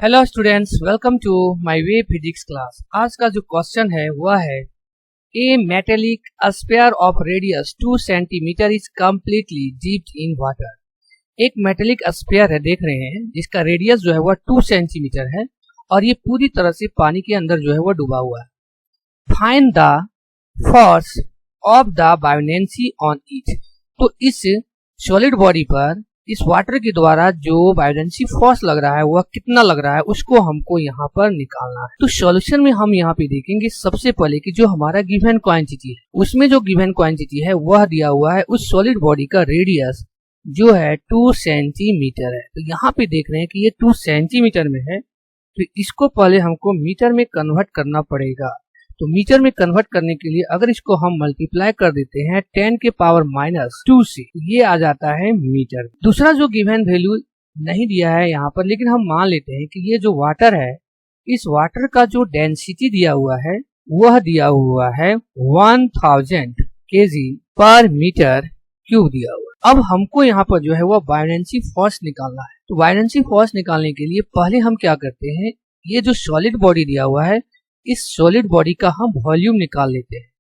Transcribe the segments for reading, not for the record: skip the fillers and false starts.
Hello students, welcome to my way physics class. आज का जो क्वेश्चन है वह है a metallic sphere of radius 2 centimetre is completely dipped in water. एक मेटेलिक स्फीयर है, देख रहे हैं, जिसका रेडियस जो है वह 2 सेंटीमीटर है और ये पूरी तरह से पानी के अंदर जो है वह डूबा हुआ है। Find the force of the buoyancy on it. तो इस सॉलिड बॉडी पर इस वाटर के द्वारा जो बायोडेंसी फोर्स लग रहा है वह कितना लग रहा है, उसको हमको यहाँ पर निकालना है। तो सॉल्यूशन में हम यहाँ पे देखेंगे सबसे पहले कि जो हमारा गिवन क्वांटिटी है, उसमें जो गिवन क्वांटिटी है वह दिया हुआ है उस सॉलिड बॉडी का रेडियस जो है 2 सेंटीमीटर है। तो यहाँ पे देख रहे हैं कि ये 2 सेंटीमीटर में है, तो इसको पहले हमको मीटर में कन्वर्ट करना पड़ेगा। तो मीटर में कन्वर्ट करने के लिए अगर इसको हम मल्टीप्लाई कर देते हैं 10 के पावर -2 से, ये आ जाता है मीटर। दूसरा जो गिवन वैल्यू नहीं दिया है यहाँ पर, लेकिन हम मान लेते हैं कि ये जो वाटर है, इस वाटर का जो डेंसिटी दिया हुआ है वह दिया हुआ है 1000 kg पर मीटर क्यूब दिया हुआ है। अब हमको यहाँ पर जो है वह बायोडेंसी फोर्स निकालना है। तो बायोडेंसी फोर्स निकालने के लिए पहले हम क्या करते हैं, ये जो सॉलिड बॉडी दिया हुआ है, इस सॉलिड बॉडी का हम वॉल्यूम निकाल लेते हैं।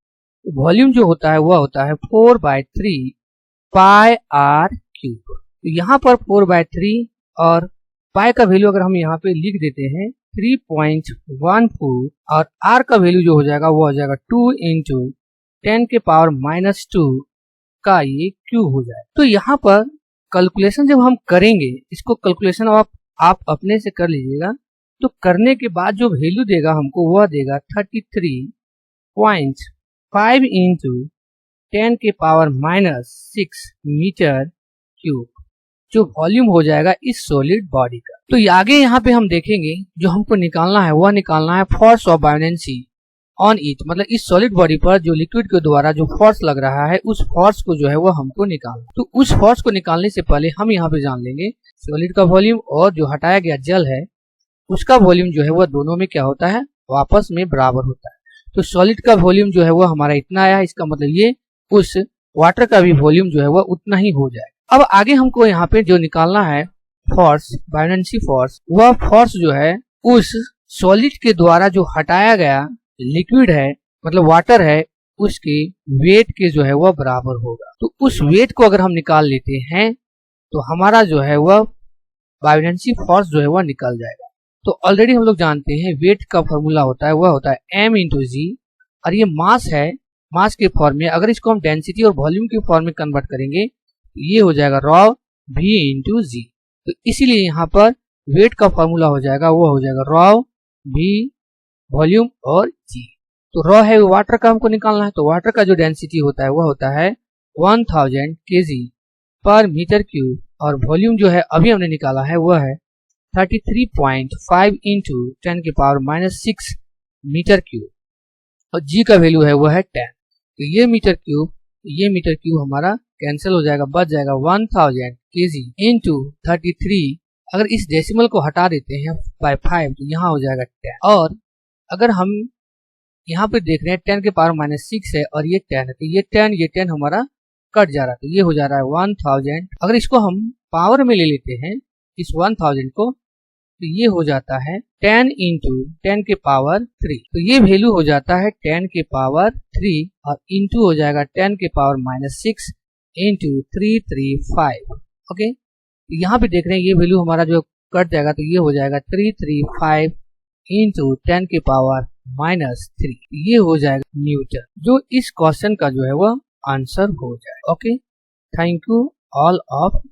तो वॉल्यूम जो होता है वह होता है 4/3 पाई आर क्यूब। तो यहाँ पर 4/3 और पाई का वैल्यू अगर हम यहाँ पे लिख देते हैं 3.14 और आर का वैल्यू जो हो जाएगा वो हो जाएगा 2 × 10 के पावर -2 का ये क्यूब हो जाएगा। तो यहाँ पर कैलकुलेशन जब हम करेंगे, इसको कैलकुलेशन आप अपने से कर लीजिएगा। तो करने के बाद जो वैल्यू देगा हमको वह देगा 33.5 × 10 के पावर -6 मीटर क्यूब, जो वॉल्यूम हो जाएगा इस सॉलिड बॉडी का। तो आगे यहाँ पे हम देखेंगे जो हमको निकालना है वह निकालना है फोर्स ऑफ बायोडेंसी ऑन इट, मतलब इस सॉलिड बॉडी पर जो लिक्विड के द्वारा जो फोर्स लग रहा है उस फोर्स को जो है वह हमको निकालना। तो उस फोर्स को निकालने से पहले हम यहाँ पे जान लेंगे सॉलिड का वॉल्यूम और जो हटाया गया जल है उसका वॉल्यूम जो है वह दोनों में क्या होता है, आपस में बराबर होता है। तो सॉलिड का वॉल्यूम जो है वह हमारा इतना आया, इसका मतलब ये उस वाटर का भी वॉल्यूम जो है वह उतना ही हो जाएगा। अब आगे हमको यहाँ पे जो निकालना है फोर्स, बायोडेंसी फोर्स, वह फोर्स जो है उस सॉलिड के द्वारा जो हटाया गया लिक्विड है, मतलब वाटर है, उसके वेट के जो है वह बराबर होगा। तो उस वेट को अगर हम निकाल लेते हैं तो हमारा जो है वह बायोडेंसी फोर्स जो है वह निकल जाएगा। तो ऑलरेडी हम लोग जानते हैं वेट का फॉर्मूला होता है वह होता है m × g, और ये मास है, मास के फॉर्म में। अगर इसको हम डेंसिटी और वॉल्यूम के फॉर्म में कन्वर्ट करेंगे तो ये हो जाएगा ρ v × g। तो इसीलिए यहाँ पर वेट का फॉर्मूला हो जाएगा वो हो जाएगा ρ v वॉल्यूम और g। तो ρ है वाटर का, हमको निकालना है। तो वाटर का जो डेंसिटी होता है वह होता है 1000 kg पर मीटर क्यूब, और वॉल्यूम जो है अभी हमने निकाला है वह है 33.5 × 10 के पावर -6 मीटर क्यूब, और g का वैल्यू है वह है 10। तो ये मीटर क्यूब हमारा कैंसिल हो जाएगा, बच जाएगा 1000 kg × 33। अगर इस डेसिमल को हटा देते हैं by 5 तो यहाँ हो जाएगा 10। और अगर हम यहाँ पे देख रहे हैं 10 के पावर -6 है और ये 10 है, तो ये 10 हमारा कट जा रहा है, तो ये हो जा रहा है 1000। अगर इसको हम पावर में ले लेते हैं इस 1000 को, तो ये हो जाता है 10 × 10 के पावर 3। तो ये वैल्यू हो जाता है 10 के पावर 3 और इंटू हो जाएगा 10 के पावर -6 × 335। ओके, तो यहाँ पे देख रहे हैं ये वैल्यू हमारा जो कट जाएगा, तो ये हो जाएगा 335 × 10 के पावर -3, ये हो जाएगा न्यूटन, जो इस क्वेश्चन का जो है वह आंसर हो जाए। Okay, thank you all of